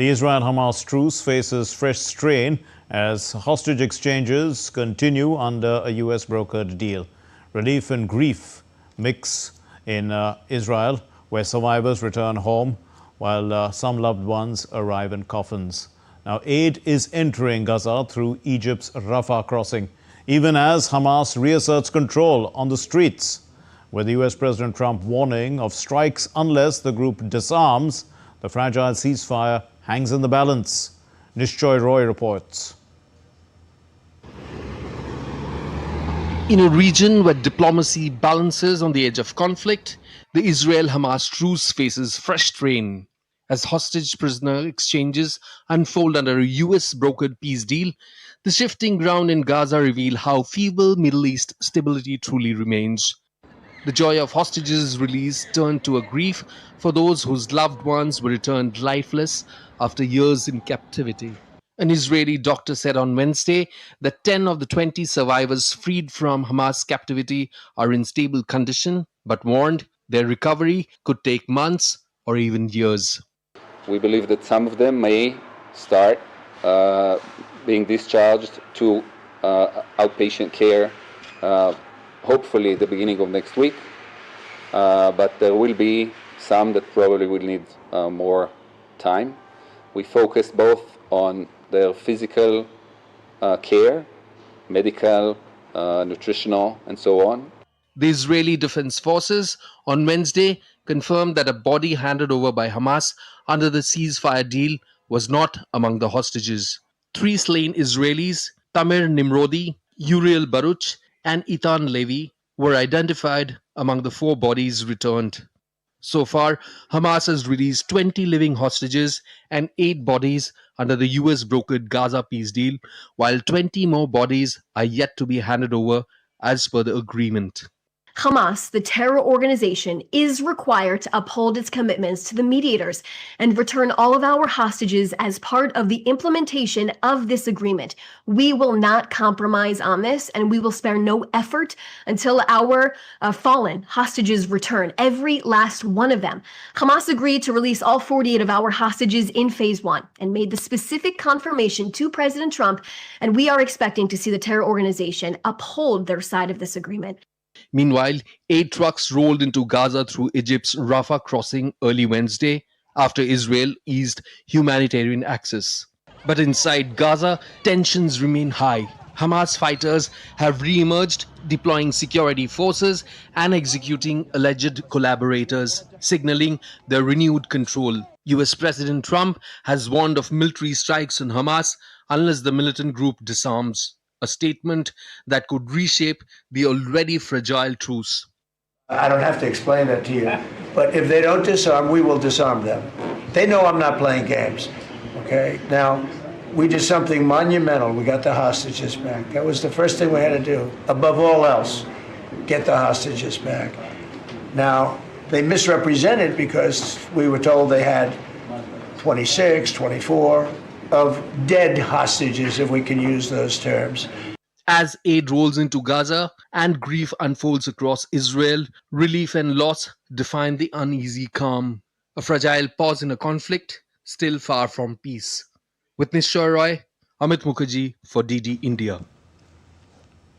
The Israel-Hamas Truce faces fresh strain as hostage exchanges continue under a US-brokered deal. Relief and grief mix in Israel, where survivors return home while some loved ones arrive in coffins. Now, aid is entering Gaza through Egypt's Rafah crossing, even as Hamas reasserts control on the streets, with US President Trump warning of strikes unless the group disarms. The fragile ceasefire hangs in the balance. Nishchoy Roy reports. In a region where diplomacy balances on the edge of conflict, the Israel-Hamas Truce faces fresh strain. As hostage-prisoner exchanges unfold under a US-brokered peace deal, the shifting ground in Gaza reveal how feeble Middle East stability truly remains. The joy of hostages' release turned to a grief for those whose loved ones were returned lifeless after years in captivity. An Israeli doctor said on Wednesday that 10 of the 20 survivors freed from Hamas captivity are in stable condition, but warned their recovery could take months or even years. We believe that some of them may start being discharged to outpatient care, hopefully at the beginning of next week, but there will be some that probably will need more time. We focus both on their physical care, medical, nutritional, and so on. The Israeli Defense Forces on Wednesday confirmed that a body handed over by Hamas under the ceasefire deal was not among the hostages. 3 slain Israelis, Tamer Nimrodi, Uriel Baruch, and Itan Levi, were identified among the 4 bodies returned. So far, Hamas has released 20 living hostages and 8 bodies under the US-brokered Gaza peace deal, while 20 more bodies are yet to be handed over as per the agreement. Hamas, the terror organization, is required to uphold its commitments to the mediators and return all of our hostages as part of the implementation of this agreement. We will not compromise on this, and we will spare no effort until our fallen hostages return, every last one of them. Hamas agreed to release all 48 of our hostages in phase 1 and made the specific confirmation to President Trump, and we are expecting to see the terror organization uphold their side of this agreement. Meanwhile, 8 trucks rolled into Gaza through Egypt's Rafah crossing early Wednesday after Israel eased humanitarian access. But inside Gaza, tensions remain high. Hamas fighters have re-emerged, deploying security forces and executing alleged collaborators, signaling their renewed control. US President Trump has warned of military strikes on Hamas unless the militant group disarms, a statement that could reshape the already fragile truce. I don't have to explain that to you, but if they don't disarm, we will disarm them. They know I'm not playing games, okay? Now, we did something monumental. We got the hostages back. That was the first thing we had to do. Above all else, get the hostages back. Now, they misrepresented because we were told they had 26, 24, of dead hostages, if we can use those terms. As aid rolls into Gaza and grief unfolds across Israel, relief and loss define the uneasy calm. A fragile pause in a conflict, still far from peace. With Nishchoy Roy, Amit Mukherjee for DD India.